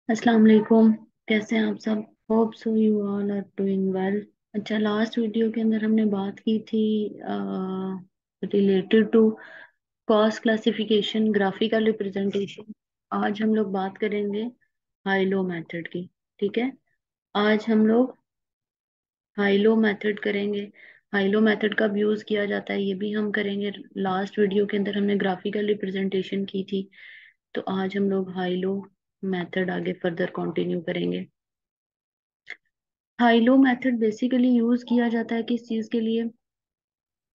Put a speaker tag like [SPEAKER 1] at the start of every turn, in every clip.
[SPEAKER 1] अस्सलाम वालेकुम। कैसे हैं आप सब? Hope so you all are doing well. अच्छा, लास्ट वीडियो के अंदर हमने बात की थी related to cost classification, graphical representation. आज हम लोग बात करेंगे हाई लो मेथड की। ठीक है, आज हम लोग हाई लो मेथड करेंगे। हाई लो मेथड कब यूज किया जाता है ये भी हम करेंगे। लास्ट वीडियो के अंदर हमने ग्राफिकल रिप्रेजेंटेशन की थी, तो आज हम लोग हाई लो मेथड आगे फर्दर कंटिन्यू करेंगे। हाइलो मेथड बेसिकली यूज किया जाता है किस चीज के लिए?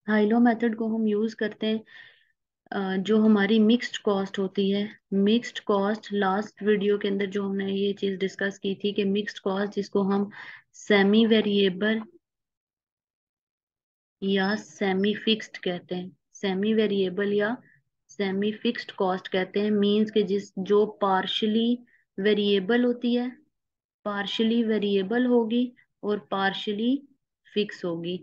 [SPEAKER 1] हाइलो मेथड को हम यूज करते हैं जो हमारी मिक्स्ड कॉस्ट होती है। मिक्स्ड कॉस्ट, लास्ट वीडियो के अंदर जो हमने ये चीज डिस्कस की थी कि मिक्स्ड कॉस्ट जिसको हम सेमी वेरिएबल या सेमी फिक्स्ड कहते हैं, सेमी वेरिएबल या सेमी फिक्स्ड कॉस्ट कहते हैं, मींस के जिस जो पार्शली वेरिएबल होती है, पार्शली वेरिएबल होगी और पार्शली फिक्स होगी।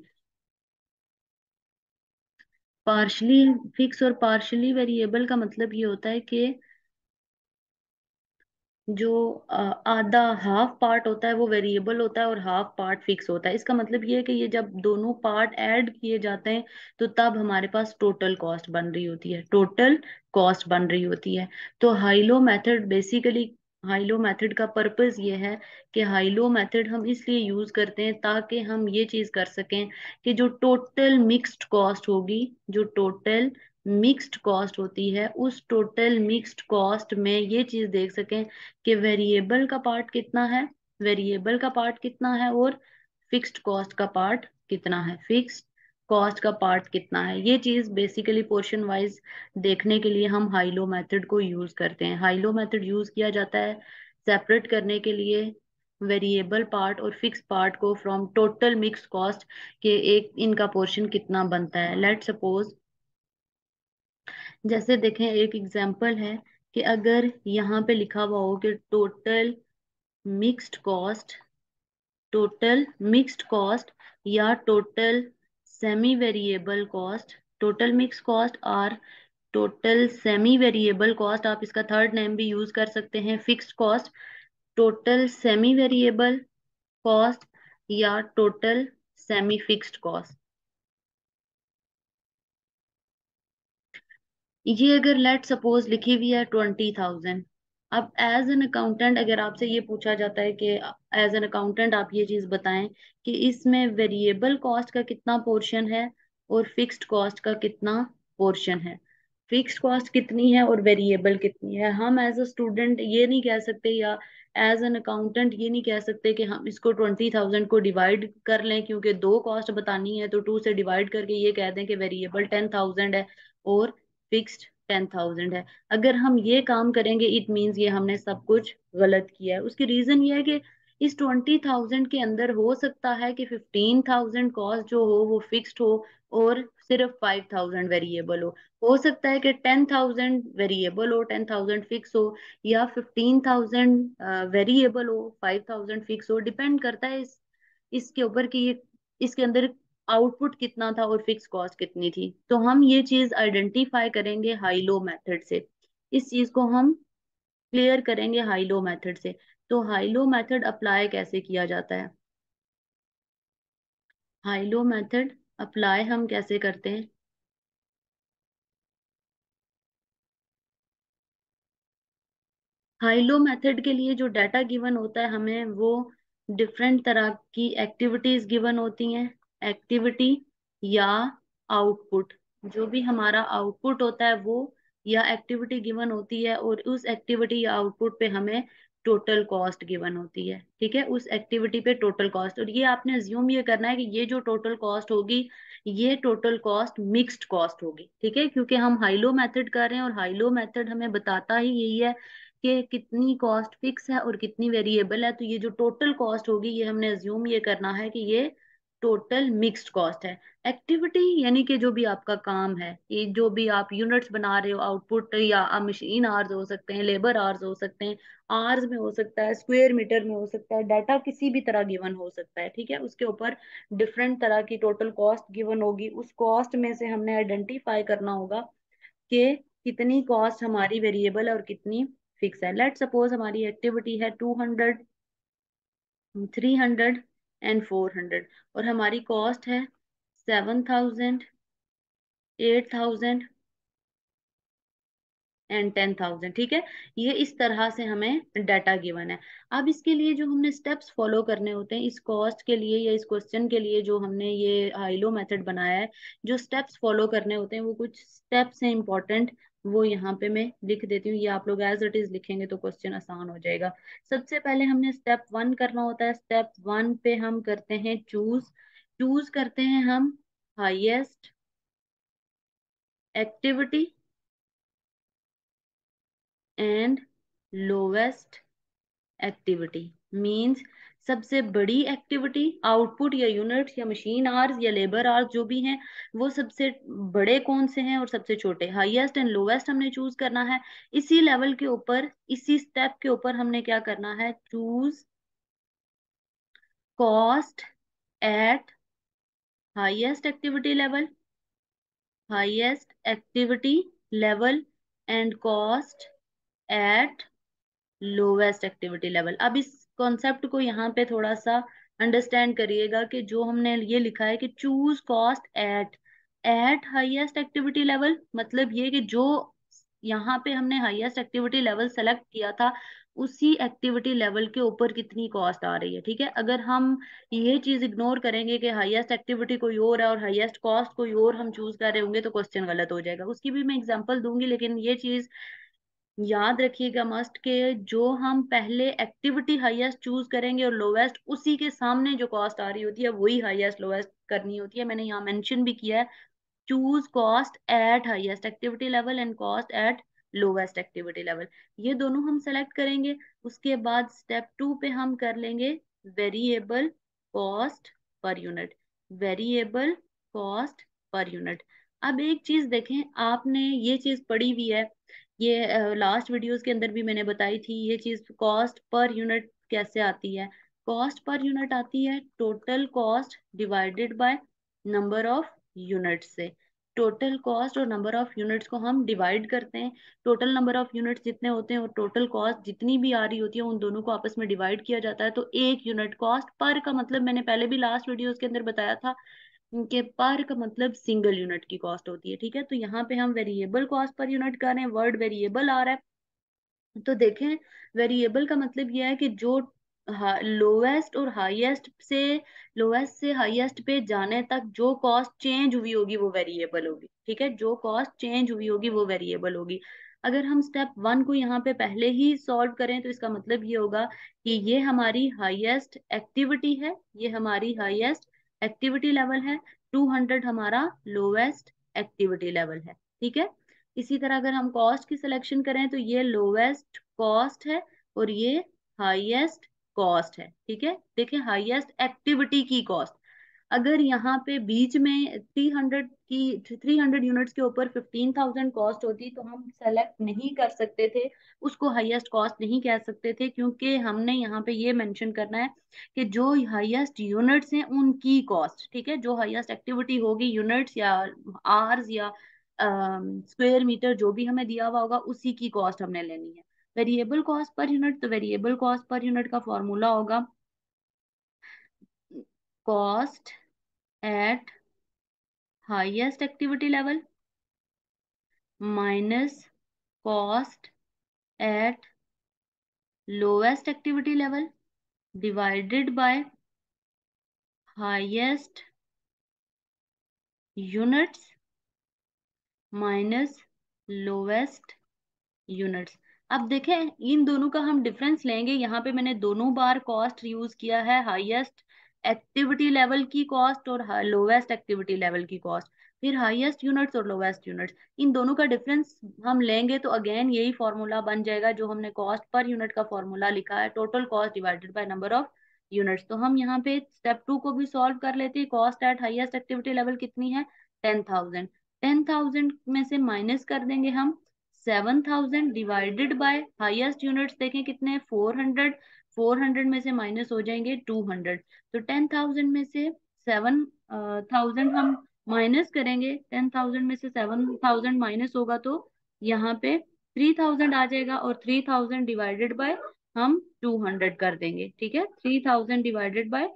[SPEAKER 1] पार्शली फिक्स और पार्शली वेरिएबल का मतलब ये होता है कि जो आधा हाफ पार्ट होता है वो वेरिएबल होता है और हाफ पार्ट फिक्स होता है। इसका मतलब ये है कि ये जब दोनों पार्ट ऐड किए जाते हैं तो तब हमारे पास टोटल कॉस्ट बन रही होती है, टोटल कॉस्ट बन रही होती है। तो high-low method basically, high-low method का पर्पस ये है कि हाइलो मेथड हम इसलिए यूज करते हैं ताकि हम ये चीज कर सकें कि जो टोटल मिक्स्ड कॉस्ट होगी, जो टोटल मिक्स्ड कॉस्ट होती है, उस टोटल मिक्स्ड कॉस्ट में ये चीज देख सकें कि वेरिएबल का पार्ट कितना है, वेरिएबल का पार्ट कितना है और फिक्स्ड कॉस्ट का पार्ट कितना है, फिक्स्ड कॉस्ट का पार्ट कितना है। ये चीज बेसिकली पोर्शन वाइज देखने के लिए हम हाइलो मेथड को यूज करते हैं। हाइलो मेथड यूज किया जाता है सेपरेट करने के लिए वेरिएबल पार्ट और फिक्स पार्ट को फ्रॉम टोटल मिक्स कॉस्ट के एक इनका पोर्शन कितना बनता है। लेट सपोज, जैसे देखें एक एग्जांपल है कि अगर यहाँ पे लिखा हुआ हो कि total mixed cost, total mixed cost या total semi variable cost, total mix cost और टोटल सेमी वेरिएबल कॉस्ट, आप इसका थर्ड नेम भी यूज कर सकते हैं, fixed cost, total semi variable cost या टोटल सेमी फिक्स्ड कॉस्ट। ये अगर लेट सपोज लिखी हुई है 20,000। अब एज एन अकाउंटेंट अगर आपसे ये पूछा जाता है कि एज एन अकाउंटेंट आप ये चीज बताएं कि इसमें वेरिएबल कॉस्ट का कितना पोर्शन है और फिक्स्ड कॉस्ट का कितना पोर्शन है, फिक्स्ड कॉस्ट कितनी है और वेरिएबल कितनी है, हम एज अ स्टूडेंट ये नहीं कह सकते या एज एन अकाउंटेंट ये नहीं कह सकते कि हम इसको 20,000 को डिवाइड कर लें, क्योंकि दो कॉस्ट बतानी है तो 2 से डिवाइड करके ये कह दें कि वेरिएबल 10,000 है और फिक्स्ड 10,000 है। अगर हम ये काम करेंगे इट मीन्स ये हमने सब कुछ गलत किया है। उसकी रीजन ये है कि इस 20,000 के अंदर हो सकता है कि 15,000 कॉस्ट जो हो वो फिक्स्ड हो और सिर्फ 5,000 वेरिएबल हो सकता है कि 10,000 वेरिएबल हो, 10,000 फिक्स हो, या 15,000 वेरिएबल हो, 5,000 फिक्स हो। डिपेंड करता है इसके ऊपर कि ये इसके अंदर आउटपुट कितना था और फिक्स कॉस्ट कितनी थी। तो हम ये चीज आइडेंटिफाई करेंगे हाई लो मेथड से, इस चीज को हम क्लियर करेंगे हाई लो मेथड से। तो हाई लो मेथड अप्लाई कैसे किया जाता है? हाई लो मेथड अप्लाई हम कैसे करते हैं? हाई लो मेथड के लिए जो डाटा गिवन होता है हमें, वो डिफरेंट तरह की एक्टिविटीज गिवन होती हैं, एक्टिविटी या आउटपुट। जो भी हमारा आउटपुट होता है वो या एक्टिविटी गिवन होती है और उस एक्टिविटी या आउटपुट पे हमें टोटल कॉस्ट गिवन होती है। ठीक है, उस एक्टिविटी पे टोटल कॉस्ट, और ये आपने अज्यूम ये करना है कि ये जो टोटल कॉस्ट होगी ये टोटल कॉस्ट मिक्स्ड कॉस्ट होगी। ठीक है, क्योंकि हम हाइलो मेथड कर रहे हैं और हाइलो मेथड हमें बताता ही यही है कि कितनी कॉस्ट फिक्स है और कितनी वेरिएबल है। तो ये जो टोटल कॉस्ट होगी ये हमने अज्यूम ये करना है कि ये टोटल मिक्स्ड कॉस्ट है। एक्टिविटी यानी कि जो भी आपका काम है, ये जो भी आप यूनिट्स बना रहे हो, आउटपुट या मशीन आवर्स हो सकते हैं, लेबर आवर्स हो सकते हैं, आवर्स में हो सकता है, स्क्वायर मीटर में हो सकता है, डाटा किसी भी तरह गिवन हो सकता है। ठीक है, उसके ऊपर डिफरेंट तरह की टोटल कॉस्ट गिवन होगी। उस कॉस्ट में से हमने आइडेंटिफाई करना होगा कि कितनी कॉस्ट हमारी वेरिएबल है और कितनी फिक्स है। लेट सपोज हमारी एक्टिविटी है 200, 300 एंड 400, और हमारी कॉस्ट है 7000, 8000 एंड 10,000। ठीक है, ये इस तरह से हमें डाटा गिवन है। अब इसके लिए जो हमने स्टेप्स फॉलो करने होते हैं, इस कॉस्ट के लिए या इस क्वेश्चन के लिए जो हमने ये हाइलो मेथड बनाया है, जो स्टेप्स फॉलो करने होते हैं वो कुछ स्टेप्स हैं इंपॉर्टेंट, वो यहाँ पे मैं लिख देती हूँ। ये आप लोग एज इट इज लिखेंगे तो क्वेश्चन आसान हो जाएगा। सबसे पहले हमने स्टेप 1 करना होता है। स्टेप 1 पे हम करते हैं चूज। चूज करते हैं हम highest activity and lowest activity. Means सबसे बड़ी एक्टिविटी, आउटपुट या यूनिट्स या मशीन आवर्स या लेबर आवर्स जो भी हैं, वो सबसे बड़े कौन से हैं और सबसे छोटे, हाईएस्ट एंड लोवेस्ट हमने चूज करना है। इसी लेवल के ऊपर, इसी स्टेप के ऊपर हमने क्या करना है, choose cost at highest activity level, highest activity level and cost at lowest activity level. अब इस कॉन्सेप्ट को यहाँ पे थोड़ा सा अंडरस्टैंड करिएगा कि जो हमने ये लिखा है कि choose cost at highest activity level, मतलब ये कि जो यहाँ पे हमने हाईएस्ट एक्टिविटी लेवल सेलेक्ट किया था, उसी एक्टिविटी लेवल के ऊपर कितनी कॉस्ट आ रही है। ठीक है, अगर हम ये चीज इग्नोर करेंगे कि हाईएस्ट एक्टिविटी कोई और है और हाईएस्ट कॉस्ट कोई और हम चूज कर रहे होंगे, तो क्वेश्चन गलत हो जाएगा। उसकी भी मैं एग्जांपल दूंगी, लेकिन ये चीज याद रखिएगा मस्ट के जो हम पहले एक्टिविटी हाईएस्ट चूज करेंगे और लोवेस्ट, उसी के सामने जो कॉस्ट आ रही होती है वही हाईएस्ट लोवेस्ट करनी होती है। मैंने यहाँ मेंशन भी किया है, choose cost at highest activity level and cost at lowest activity level. ये दोनों हम सेलेक्ट करेंगे। उसके बाद स्टेप 2 पे हम कर लेंगे variable cost per unit, variable cost per unit. अब एक चीज देखें, आपने ये चीज पढ़ी हुई है, ये लास्ट वीडियोस के अंदर भी मैंने बताई थी ये चीज, कॉस्ट पर यूनिट कैसे आती है। कॉस्ट पर यूनिट आती है total cost divided by number of units से। टोटल कॉस्ट और नंबर ऑफ यूनिट्स को हम डिवाइड करते हैं। टोटल नंबर ऑफ यूनिट्स जितने होते हैं और टोटल कॉस्ट जितनी भी आ रही होती है, उन दोनों को आपस में डिवाइड किया जाता है, तो एक यूनिट कॉस्ट पर का मतलब मैंने पहले भी लास्ट वीडियोस के अंदर बताया था कि पर का मतलब सिंगल यूनिट की कॉस्ट होती है। ठीक है, तो यहाँ पे हम वेरिएबल कॉस्ट पर यूनिट कर रहे हैं, वर्ड वेरिएबल आ रहा है। तो देखें, वेरिएबल का मतलब यह है कि जो लोवेस्ट और हाईएस्ट से, लोवेस्ट से हाईएस्ट पे जाने तक जो कॉस्ट चेंज हुई होगी वो वेरिएबल होगी। ठीक है, जो कॉस्ट चेंज हुई होगी वो वेरिएबल होगी। अगर हम स्टेप 1 को यहाँ पे पहले ही सॉल्व करें तो इसका मतलब ये होगा कि ये हमारी हाईएस्ट एक्टिविटी है, ये हमारी हाईएस्ट एक्टिविटी लेवल है, 200 हमारा लोवेस्ट एक्टिविटी लेवल है। ठीक है, इसी तरह अगर हम कॉस्ट की सिलेक्शन करें तो ये लोवेस्ट कॉस्ट है और ये हाईएस्ट कॉस्ट है। ठीक है, देखिए हाईएस्ट एक्टिविटी की कॉस्ट, अगर यहाँ पे बीच में 300 यूनिट्स के ऊपर 15,000 कॉस्ट होती तो हम सेलेक्ट नहीं कर सकते थे, उसको हाईएस्ट कॉस्ट नहीं कह सकते थे, क्योंकि हमने यहाँ पे ये मेंशन करना है कि जो हाईएस्ट यूनिट्स हैं उनकी कॉस्ट। ठीक है, जो हाईएस्ट एक्टिविटी होगी, यूनिट्स या आवर्स या स्क्वायर मीटर जो भी हमें दिया हुआ होगा, उसी की कॉस्ट हमने लेनी है। वेरिएबल कॉस्ट पर यूनिट, तो वेरिएबल कॉस्ट पर यूनिट का फॉर्मूला होगा cost at highest activity level minus cost at lowest activity level divided by highest units minus lowest units. अब देखें, इन दोनों का हम डिफरेंस लेंगे। यहाँ पे मैंने दोनों बार कॉस्ट यूज किया है, हाईएस्ट एक्टिविटी लेवल की कॉस्ट और लोवेस्ट एक्टिविटी लेवल की कॉस्ट, फिर हाईएस्ट यूनिट्स और लोवेस्ट यूनिट्स, इन दोनों का डिफरेंस हम लेंगे तो अगेन यही फॉर्मूला बन जाएगा जो हमने कॉस्ट पर यूनिट का फॉर्मूला लिखा है, total cost divided by number of units. तो हम यहाँ पे स्टेप 2 को भी सॉल्व कर लेते हैं। Cost at highest activity level कितनी है, 10,000। 10,000 में से माइनस कर देंगे हम 7,000 डिवाइडेड बाय हाईएस्ट यूनिट्स, देखें कितने हैं, 400। 400 में से माइनस हो जाएंगे 200, तो 10,000 में से 7,000 हम माइनस करेंगे, 10,000 में से 7,000 माइनस होगा तो यहाँ पे 3000 आ जाएगा, और 3000 डिवाइडेड बाय हम 200 कर देंगे, ठीक है। 3000 डिवाइडेड बाय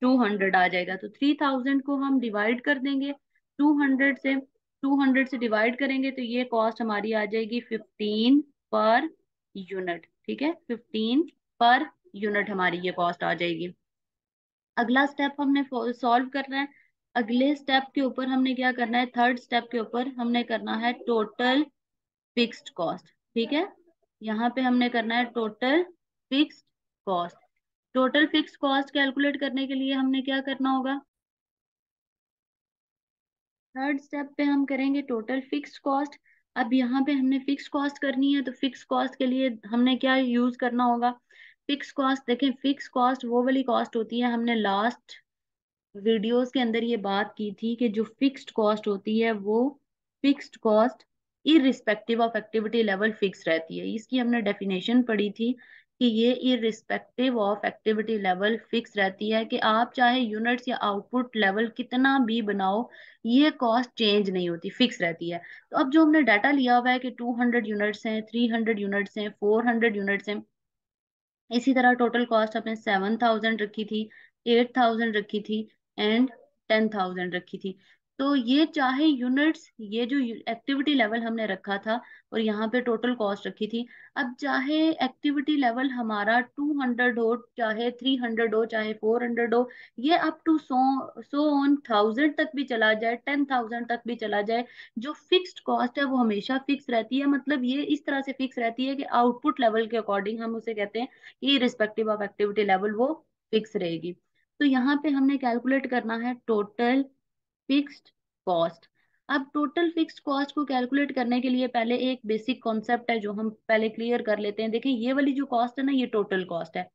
[SPEAKER 1] 200 आ जाएगा, तो 3000 को हम डिवाइड कर देंगे 200 से, 200 से डिवाइड करेंगे तो ये कॉस्ट हमारी आ जाएगी 15 पर यूनिट, ठीक है। 15 पर यूनिट हमारी ये कॉस्ट आ जाएगी। अगला स्टेप हमने सॉल्व करना है। अगले स्टेप के ऊपर हमने क्या करना है, थर्ड स्टेप के ऊपर हमने करना है टोटल फिक्स्ड कॉस्ट, ठीक है। यहाँ पे हमने करना है total fixed cost. Total fixed cost calculate करने के लिए हमने क्या करना होगा, थर्ड स्टेप पे हम करेंगे टोटल फिक्स्ड कॉस्ट। अब यहाँ पे हमने फिक्स कॉस्ट करनी है, तो फिक्स कॉस्ट के लिए हमने क्या यूज करना होगा, फिक्स कॉस्ट देखें, फिक्स कॉस्ट वो वाली कॉस्ट होती है, हमने लास्ट वीडियोस के अंदर ये बात की थी कि जो फिक्स्ड कॉस्ट होती है वो fixed cost irrespective of activity level fix रहती है। इसकी हमने डेफिनेशन पढ़ी थी कि ये irrespective of activity level fix रहती है, कि आप चाहे यूनिट्स या आउटपुट लेवल कितना भी बनाओ, ये कॉस्ट चेंज नहीं होती, फिक्स रहती है। तो अब जो हमने डाटा लिया हुआ है कि 200 यूनिट्स हैं, 300 यूनिट्स हैं, 400 यूनिट्स हैं, इसी तरह टोटल कॉस्ट आपने 7000 रखी थी, 8000 रखी थी, एंड 10000 रखी थी। तो ये चाहे यूनिट्स, ये जो एक्टिविटी लेवल हमने रखा था और यहाँ पे टोटल कॉस्ट रखी थी, अब चाहे एक्टिविटी लेवल हमारा 200 हो, चाहे 300 हो, चाहे 400 हो, ये अप टू सो ऑन 1000 तक भी चला जाए, 10000 तक भी चला जाए, जो फिक्स्ड कॉस्ट है वो हमेशा फिक्स रहती है। मतलब ये इस तरह से फिक्स रहती है कि आउटपुट लेवल के अकॉर्डिंग हम उसे कहते हैं कि रिस्पेक्टिव ऑफ एक्टिविटी लेवल वो फिक्स रहेगी। तो यहाँ पे हमने कैलकुलेट करना है टोटल फिक्स्ड कॉस्ट। अब टोटल फिक्स्ड कॉस्ट को कैलकुलेट करने के लिए पहले एक बेसिक कॉन्सेप्ट है जो हम पहले क्लियर कर लेते हैं। देखिए ये वाली जो कॉस्ट है ना, ये टोटल कॉस्ट है।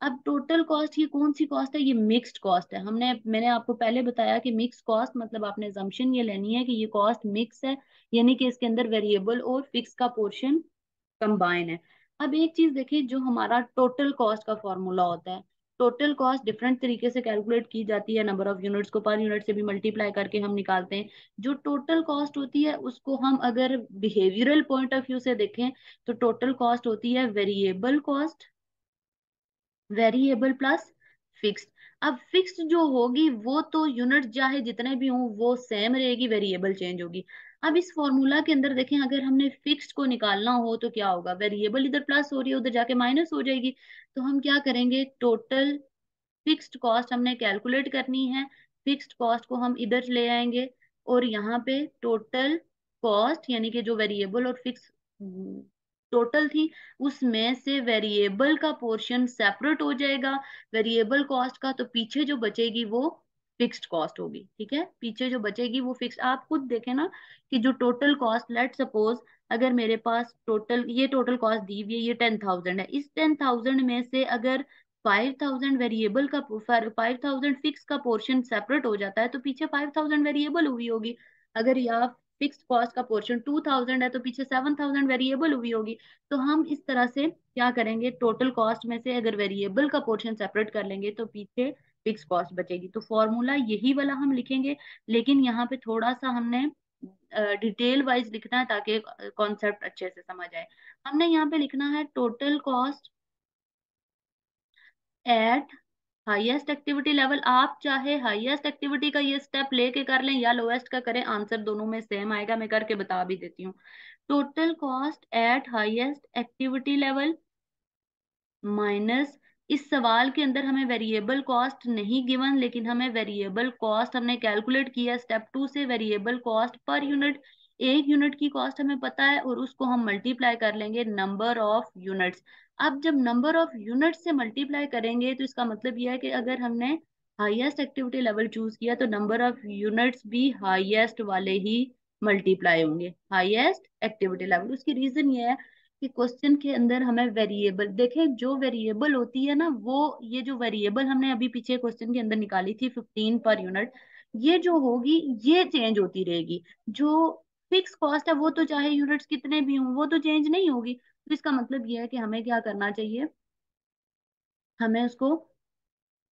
[SPEAKER 1] अब टोटल कॉस्ट ये कौन सी कॉस्ट है, ये मिक्स्ड कॉस्ट है। मैंने आपको पहले बताया कि मिक्स कॉस्ट मतलब आपने जम्पशन ये लेनी है कि ये कॉस्ट मिक्स है, यानी कि इसके अंदर वेरिएबल और फिक्स का पोर्शन कंबाइन है। अब एक चीज देखिए, जो हमारा टोटल कॉस्ट का फॉर्मूला होता है, टोटल कॉस्ट डिफरेंट तरीके से कैलकुलेट की जाती है, नंबर ऑफ यूनिट्स को पर यूनिट से भी मल्टीप्लाई करके हम निकालते हैं। जो टोटल कॉस्ट होती है उसको हम अगर बिहेवियरल पॉइंट ऑफ व्यू से देखें, तो टोटल कॉस्ट होती है variable cost, variable plus fixed. अब फिक्स्ड जो होगी वो तो यूनिट चाहे जितने भी हों वो सेम रहेगी, वेरिएबल चेंज होगी। अब इस फॉर्मूला के अंदर देखें, अगर हमने फिक्स्ड को निकालना हो तो क्या होगा, वेरिएबल इधर प्लस हो रही है, उधर जाके माइनस हो जाएगी। तो हम क्या करेंगे, टोटल फिक्स्ड कॉस्ट हमने कैलकुलेट करनी है, फिक्स्ड कॉस्ट को हम इधर ले आएंगे, और यहाँ पे टोटल कॉस्ट यानी कि जो वेरिएबल और फिक्स टोटल थी, उसमें से वेरिएबल का पोर्शन सेपरेट हो जाएगा वेरिएबल कॉस्ट का, तो पीछे जो बचेगी वो फिक्स्ड कॉस्ट होगी, ठीक है। पीछे जो बचेगी वो फिक्स, आप खुद देखें ना कि जो टोटल कॉस्ट, लेट सपोज अगर मेरे पास टोटल ये टोटल कॉस्ट दी हुई है, ये 10000 है, इस 10000 में से अगर 5000 वेरिएबल का, 5000 फिक्स का पोर्शन सेपरेट हो जाता है, तो पीछे 5000 वेरिएबल हुई होगी। अगर या फिक्स कॉस्ट का पोर्शन 2000 है तो पीछे 7000 वेरिएबल हुई होगी। तो हम इस तरह से क्या करेंगे, टोटल कॉस्ट में से अगर वेरिएबल का पोर्शन सेपरेट कर लेंगे तो पीछे फिक्स कॉस्ट बचेगी। तो फॉर्मूला यही वाला हम लिखेंगे, लेकिन यहाँ पे थोड़ा सा हमने डिटेल वाइज लिखना है ताकि कॉन्सेप्ट अच्छे से समझ आए। हमने यहाँ पे लिखना है total cost at highest activity level. आप चाहे हाईएस्ट एक्टिविटी का ये स्टेप लेके कर लें या लोएस्ट का करें, आंसर दोनों में सेम आएगा, मैं करके बता भी देती हूँ। Total cost at highest activity level minus, इस सवाल के अंदर हमें वेरिएबल कॉस्ट नहीं गिवन, लेकिन हमें वेरिएबल कॉस्ट हमने कैलकुलेट किया स्टेप 2 से, वेरिएबल कॉस्ट पर यूनिट, एक यूनिट की कॉस्ट हमें पता है और उसको हम मल्टीप्लाई कर लेंगे नंबर ऑफ यूनिट्स। अब जब नंबर ऑफ यूनिट्स से मल्टीप्लाई करेंगे तो इसका मतलब यह है कि अगर हमने हाईएस्ट एक्टिविटी लेवल चूज किया तो नंबर ऑफ यूनिट्स भी हाईएस्ट वाले ही मल्टीप्लाई होंगे, हाईएस्ट एक्टिविटी लेवल। उसकी रीजन ये है कि क्वेश्चन के अंदर हमें वेरिएबल, देखें जो वेरिएबल होती है ना, वो ये जो वेरिएबल हमने अभी पीछे क्वेश्चन के अंदर निकाली थी 15 पर यूनिट, ये जो होगी ये चेंज होती रहेगी। जो फिक्स कॉस्ट है वो तो चाहे यूनिट्स कितने भी हों वो तो चेंज नहीं होगी। तो इसका मतलब ये है कि हमें क्या करना चाहिए, हमें उसको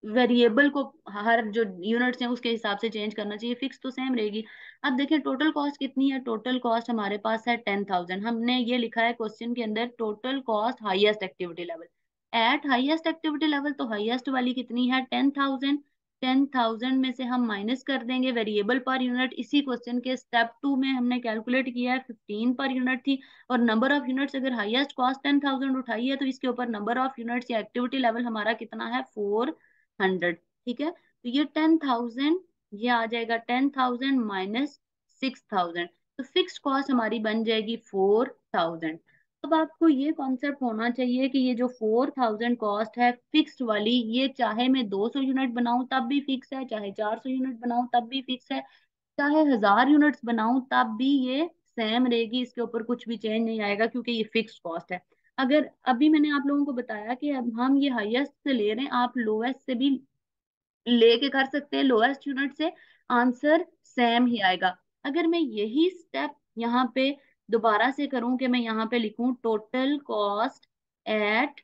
[SPEAKER 1] वेरिएबल को हर जो यूनिट्स हैं उसके हिसाब से चेंज करना चाहिए, फिक्स तो सेम रहेगी। अब देखें टोटल कॉस्ट कितनी है, टोटल कॉस्ट हमारे पास है 10,000। हमने ये लिखा है क्वेश्चन के अंदर total cost highest activity level, eight highest activity level, तो हाईएस्ट वाली कितनी है 10,000। 10,000 में से हम माइनस कर देंगे वेरिएबल पर यूनिट, इसी क्वेश्चन के स्टेप 2 में हमने कैलकुलेट किया है 15 पर यूनिट थी। और नंबर ऑफ यूनिट्स, अगर हाईएस्ट कॉस्ट 10,000 उठाई है तो इसके ऊपर नंबर ऑफ यूनिट्स या एक्टिविटी लेवल हमारा कितना है 400। ठीक है, तो ये 10,000, ये आ जाएगा 10,000 माइनस 6,000, तो फिक्स्ड कॉस्ट हमारी बन जाएगी 4,000। अब आपको ये कॉन्सेप्ट होना चाहिए कि ये जो 4,000 कॉस्ट है फिक्स्ड वाली, ये चाहे मैं 200 यूनिट बनाऊं तब भी फिक्स है, चाहे 400 यूनिट बनाऊं तब भी फिक्स है, चाहे 1,000 यूनिट्स बनाऊं तब भी ये सेम रहेगी, इसके ऊपर कुछ भी चेंज नहीं आएगा क्योंकि ये फिक्स्ड कॉस्ट है। अगर अभी मैंने आप लोगों को बताया कि अब हम ये हाईएस्ट से ले रहे हैं, आप लोएस्ट से भी लेके कर सकते हैं, लोएस्ट यूनिट से आंसर सेम ही आएगा। अगर मैं यही स्टेप यहाँ पे दोबारा से करूं कि मैं यहाँ पे लिखूं total cost at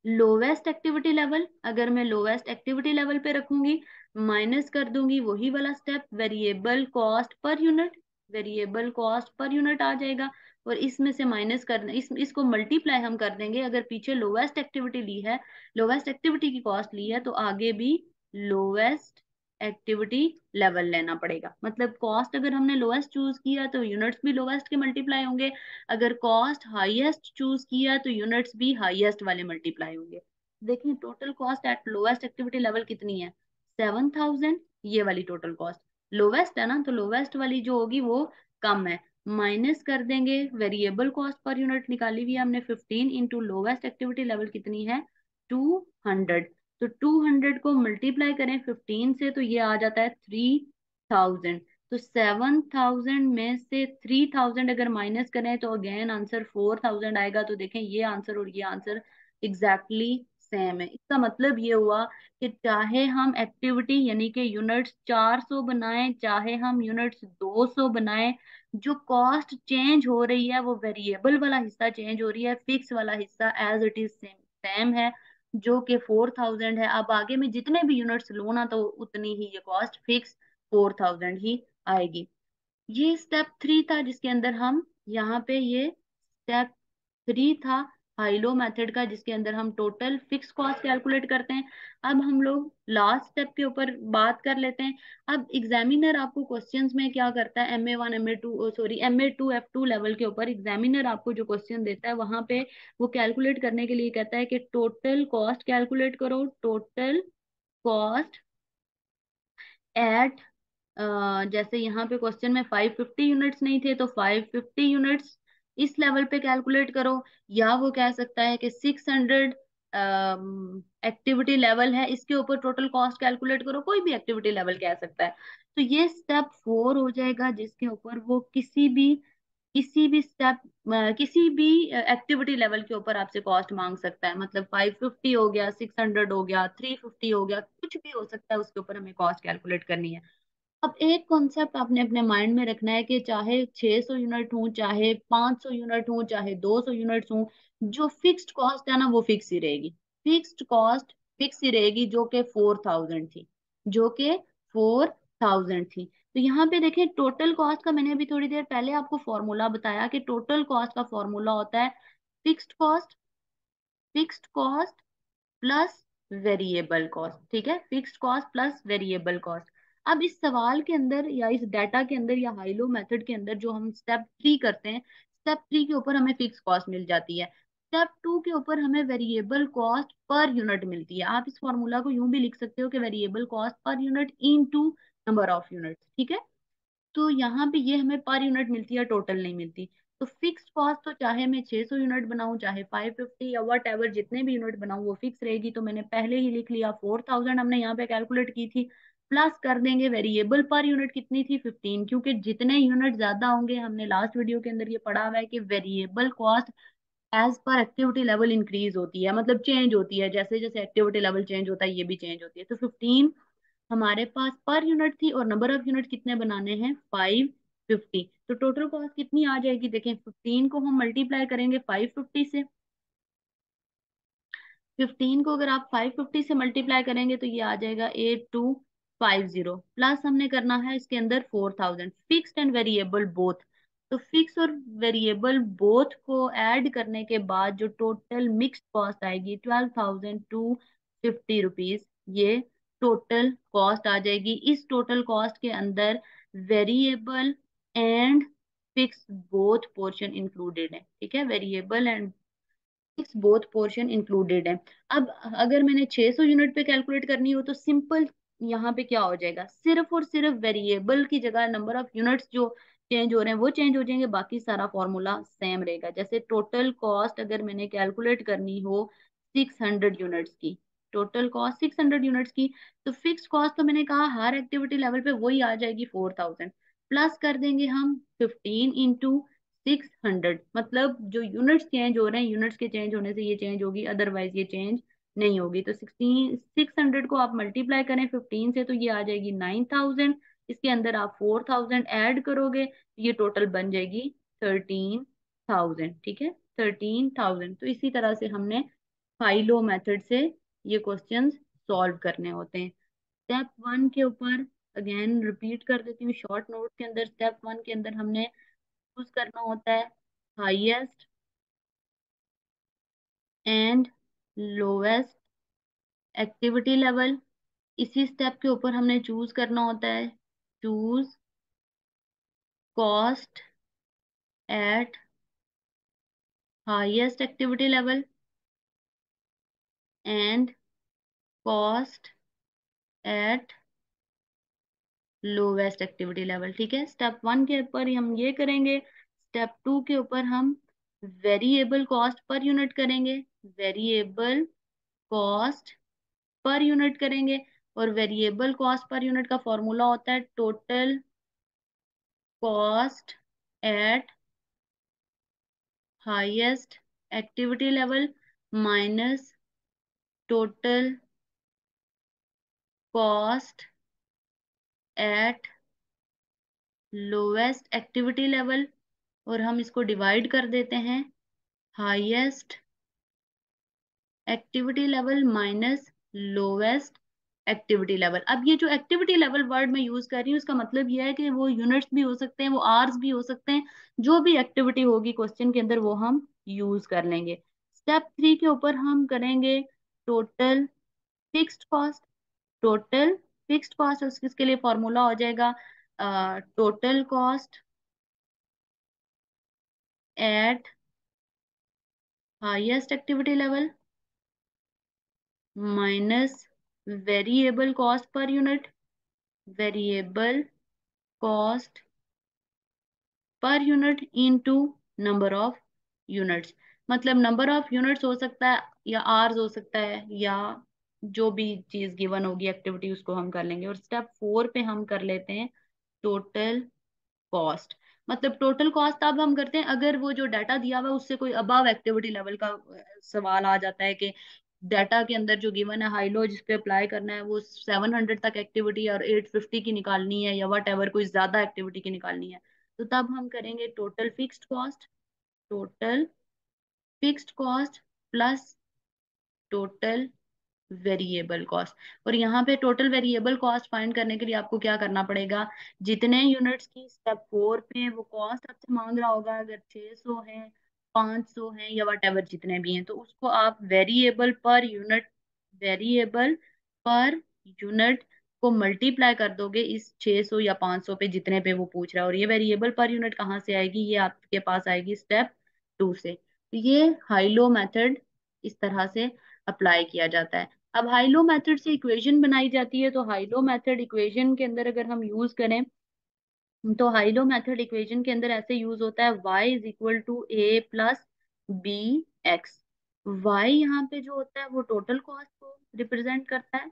[SPEAKER 1] lowest activity level, अगर मैं लोवेस्ट एक्टिविटी लेवल पे रखूंगी, माइनस कर दूंगी वही वाला step variable cost per unit, variable cost per unit आ जाएगा। और इसमें से माइनस करना, इसको मल्टीप्लाई हम कर देंगे, अगर पीछे लोवेस्ट एक्टिविटी ली है, लोवेस्ट एक्टिविटी की कॉस्ट ली है, तो आगे भी लोवेस्ट एक्टिविटी लेवल लेना पड़ेगा। मतलब कॉस्ट अगर हमने लोवेस्ट चूज किया तो यूनिट्स भी लोवेस्ट के मल्टीप्लाई होंगे, अगर कॉस्ट हाईएस्ट चूज किया तो यूनिट्स भी हाईएस्ट वाले मल्टीप्लाई होंगे। देखिए total cost at lowest activity level कितनी है 7,000, ये वाली टोटल कॉस्ट लोवेस्ट है ना, तो लोवेस्ट वाली जो होगी वो कम है, माइनस कर देंगे वेरिएबल कॉस्ट पर यूनिट निकाली हुई है हमने 15 इंटू लोवेस्ट एक्टिविटी लेवल कितनी है 200। तो 200 को मल्टीप्लाई करें 15 से तो ये आ जाता है 3,000। तो 7,000 में से 3,000 अगर माइनस करें तो अगेन आंसर 4,000 आएगा। तो देखें ये आंसर और ये आंसर एग्जैक्टली सेम है। इसका मतलब ये हुआ कि चाहे हम एक्टिविटी यानी कि यूनिट्स 400 बनाएं, चाहे हम यूनिट्स 200 बनाएं, जो कॉस्ट चेंज हो रही है वो वेरिएबल वाला हिस्सा चेंज हो रही है, फिक्स वाला हिस्सा as it is same same है, जो कि 4,000 है। अब आगे में जितने भी यूनिट्स लो ना तो उतनी ही ये कॉस्ट फिक्स 4,000 ही आएगी। ये स्टेप 3 था जिसके अंदर हम यहाँ पे ये स्टेप 3 था हाइलो मेथड का, जिसके अंदर हम टोटल फिक्स कॉस्ट कैलकुलेट करते हैं। अब हम लोग लास्ट स्टेप के ऊपर बात कर लेते हैं। अब एग्जामिनर आपको क्वेश्चंस में क्या करता है, MA1 MA2 sorry MA2 F2 level के ऊपर एग्जामिनर आपको जो क्वेश्चन देता है वहां पे वो कैलकुलेट करने के लिए कहता है कि टोटल कॉस्ट कैलकुलेट करो, टोटल कॉस्ट एट जैसे यहाँ पे क्वेश्चन में 550 यूनिट्स नहीं थे तो 550 यूनिट्स इस लेवल पे कैलकुलेट करो, या वो कह सकता है कि 600 एक्टिविटी लेवल है इसके ऊपर टोटल कॉस्ट कैलकुलेट करो, कोई भी एक्टिविटी लेवल कह सकता है। तो ये स्टेप 4 हो जाएगा जिसके ऊपर वो किसी भी स्टेप किसी भी एक्टिविटी लेवल के ऊपर आपसे कॉस्ट मांग सकता है। मतलब 550 हो गया, 600 हो गया, 350 हो गया, कुछ भी हो सकता है, उसके ऊपर हमें कॉस्ट कैलकुलेट करनी है। अब एक कॉन्सेप्ट आपने अपने माइंड में रखना है कि चाहे 600 यूनिट हो, चाहे 500 यूनिट हो, चाहे 200 यूनिट्स हो, जो फिक्स्ड कॉस्ट है ना वो फिक्स ही रहेगी, फिक्स्ड कॉस्ट फिक्स ही रहेगी, जो कि 4,000 थी, जो कि 4,000 थी। तो यहाँ पे देखें टोटल कॉस्ट का मैंने अभी थोड़ी देर पहले आपको फॉर्मूला बताया कि टोटल कॉस्ट का फॉर्मूला होता है fixed cost, fixed cost plus variable cost. ठीक है, fixed cost plus variable cost. अब इस सवाल के अंदर या इस डाटा के अंदर या हाइलो मेथड के अंदर जो हम स्टेप 3 करते हैं, स्टेप 3 के ऊपर हमें फिक्स कॉस्ट मिल जाती है, स्टेप 2 के ऊपर हमें वेरिएबल कॉस्ट पर यूनिट मिलती है। आप इस फॉर्मूला को यूं भी लिख सकते हो कि variable cost per unit into number of unit. ठीक है, तो यहाँ पे ये हमें पर यूनिट मिलती है, टोटल नहीं मिलती। तो फिक्स्ड कॉस्ट तो चाहे मैं 600 यूनिट बनाऊं, चाहे 550 या वट एवर जितने भी यूनिट बनाऊं वो फिक्स रहेगी। तो मैंने पहले ही लिख लिया 4,000 हमने यहाँ पे कैलकुलेट की थी, प्लस कर देंगे वेरिएबल पर यूनिट कितनी थी 15, क्योंकि जितने यूनिट ज्यादा होंगे, हमने लास्ट वीडियो के अंदर ये पढ़ा हुआ है कि variable cost as per activity level increase होती है, मतलब चेंज होती है, जैसे जैसे एक्टिविटी लेवल चेंज होता है ये भी चेंज होती है। तो 15 हमारे पास पर यूनिट थी और नंबर ऑफ यूनिट कितने बनाने हैं 550। तो टोटल कॉस्ट कितनी आ जाएगी, देखें 15 को हम मल्टीप्लाई करेंगे 550 से, 15 को अगर आप 550 से मल्टीप्लाई करेंगे तो ये आ जाएगा 8250, प्लस हमने करना है इसके अंदर 4000, फिक्स्ड एंड वेरिएबल बोथ। तो फिक्स और वेरिएबल बोथ को ऐड करने के बाद जो टोटल मिक्स्ड कॉस्ट आएगी 12,250 रुपीज, ये टोटल कॉस्ट आ जाएगी। इस टोटल कॉस्ट के अंदर variable and fix both portion included है, ठीक है, variable and fix both portion included है। अब अगर मैंने 600 यूनिट पे कैलकुलेट करनी हो तो सिंपल, यहाँ पे क्या हो जाएगा, सिर्फ और सिर्फ वेरिएबल की जगह नंबर ऑफ यूनिट्स जो चेंज हो रहे हैं वो चेंज हो जाएंगे, बाकी सारा फॉर्मूला सेम रहेगा। जैसे टोटल कॉस्ट अगर मैंने कैलकुलेट करनी हो 600 यूनिट्स की, टोटल कॉस्ट 600 यूनिट्स की, तो फिक्स कॉस्ट तो मैंने कहा हर एक्टिविटी लेवल पे वही आ जाएगी 4000, प्लस कर देंगे हम 15 × 600, मतलब जो यूनिट्स चेंज हो रहे हैं, यूनिट्स के चेंज होने से ये चेंज होगी, अदरवाइज ये चेंज नहीं होगी। तो 600 को आप मल्टीप्लाई करें 15 से तो ये आ जाएगी 9000, इसके अंदर आप 4000 ऐड करोगे तो ये टोटल बन जाएगी 13,000, ठीक है, 13,000। तो इसी तरह से हमने फाइलो मेथड से ये क्वेश्चंस सॉल्व करने होते हैं। स्टेप वन के ऊपर अगेन रिपीट कर देती हूँ शॉर्ट नोट के अंदर, स्टेप वन के अंदर हमने चूज करना होता है highest and lowest activity level. इसी स्टेप के ऊपर हमने चूज करना होता है choose cost at highest activity level and cost at lowest activity level, ठीक है। स्टेप वन के ऊपर ही हम ये करेंगे, स्टेप टू के ऊपर हम वेरिएबल कॉस्ट पर यूनिट करेंगे, वेरिएबल कॉस्ट पर यूनिट करेंगे, और वेरिएबल कॉस्ट पर यूनिट का फॉर्मूला होता है total cost at highest activity level minus total cost at lowest activity level, और हम इसको डिवाइड कर देते हैं highest activity level minus lowest activity level. अब ये जो एक्टिविटी लेवल वर्ड मैं यूज कर रही हूँ इसका मतलब ये है कि वो यूनिट्स भी हो सकते हैं, वो आवर्स भी हो सकते हैं, जो भी एक्टिविटी होगी क्वेश्चन के अंदर वो हम यूज कर लेंगे। स्टेप थ्री के ऊपर हम करेंगे total fixed cost, total fixed cost, उसके लिए फॉर्मूला हो जाएगा total cost at highest activity level minus variable cost per unit, variable cost per unit into number of units. मतलब नंबर ऑफ यूनिट्स हो सकता है या आवर्स हो सकता है, या जो भी चीज गिवन होगी एक्टिविटी उसको हम कर लेंगे। और स्टेप फोर पे हम कर लेते हैं टोटल कॉस्ट। मतलब टोटल कॉस्ट तब हम करते हैं अगर वो जो डाटा दिया हुआ है उससे कोई अबव एक्टिविटी लेवल का सवाल आ जाता है कि डाटा के अंदर जो गिवन है हाई लो जिस पे अप्लाई करना है वो 700 तक एक्टिविटी और 850 की निकालनी है, या वट एवर कोई ज्यादा एक्टिविटी की निकालनी है, तो तब हम करेंगे total fixed cost, total fixed cost plus total variable cost. और यहाँ पे टोटल वेरिएबल कॉस्ट फाइंड करने के लिए आपको क्या करना पड़ेगा, जितने यूनिट्स की स्टेप फोर पे वो कॉस्ट आपसे मांग रहा होगा, अगर 600 है, 500 है, या वट एवर जितने भी हैं, तो उसको आप वेरिएबल पर यूनिट, वेरिएबल पर यूनिट को मल्टीप्लाई कर दोगे इस 600 या 500 पे जितने पे वो पूछ रहा है। और ये वेरिएबल पर यूनिट कहाँ से आएगी, ये आपके पास आएगी स्टेप टू से। तो ये हाई लो मेथड इस तरह से अप्लाई किया जाता है। अब हाई लो मेथड से इक्वेशन बनाई जाती है, तो हाई लो मेथड इक्वेशन के अंदर अगर हम यूज करें तो हाई लो मेथड इक्वेशन के अंदर ऐसे यूज होता है y is equal to a plus b x. Y यहाँ पे जो होता है वो टोटल कॉस्ट को रिप्रेजेंट करता है,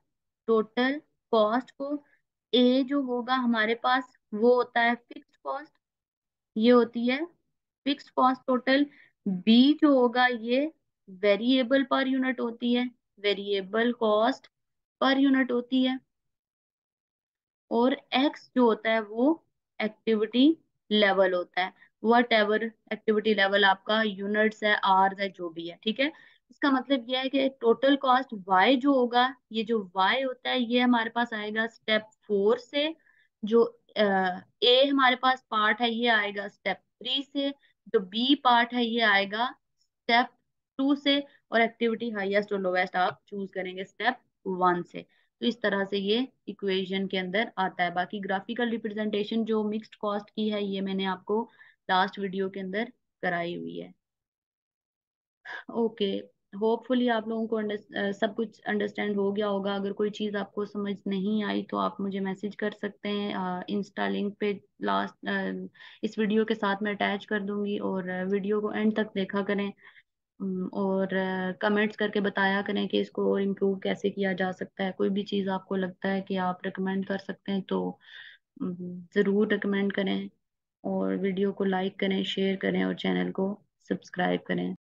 [SPEAKER 1] टोटल कॉस्ट को। ए जो होगा हमारे पास वो होता है फिक्स्ड कॉस्ट, ये होती है फिक्स्ड कॉस्ट टोटल। बी जो होगा ये वेरिएबल पर यूनिट होती है, वेरिएबल कॉस्ट पर यूनिट होती है। और एक्स जो होता है वो एक्टिविटी लेवल होता है, वट एवर एक्टिविटी लेवल आपका यूनिट्स है, आवर्स है, जो भी है, ठीक है। इसका मतलब यह है कि टोटल कॉस्ट वाई जो होगा, ये जो वाई होता है ये हमारे पास आएगा स्टेप 4 से। जो ए हमारे पास पार्ट है ये आएगा स्टेप 3 से। जो बी पार्ट है ये आएगा स्टेप 2 से। और एक्टिविटी हाईएस्ट और लोवेस्ट आप चूज करेंगे स्टेप 1 से। तो इस तरह से ये इक्वेशन के अंदर आता है। बाकी ग्राफिकल रिप्रेजेंटेशन जो मिक्स्ड कॉस्ट की है ये मैंने आपको लास्ट वीडियो के अंदर कराई हुई है। ओके, होपफुली आप लोगों को सब कुछ अंडरस्टैंड हो गया होगा। अगर कोई चीज़ आपको समझ नहीं आई तो आप मुझे मैसेज कर सकते हैं। इंस्टा लिंक पे लास्ट इस वीडियो के साथ मैं अटैच कर दूंगी। और वीडियो को एंड तक देखा करें। और कमेंट्स करके बताया करें कि इसको और इम्प्रूव कैसे किया जा सकता है। कोई भी चीज़ आपको लगता है कि आप रिकमेंड कर सकते हैं तो ज़रूर रिकमेंड करें। और वीडियो को लाइक करें, शेयर करें और चैनल को सब्सक्राइब करें।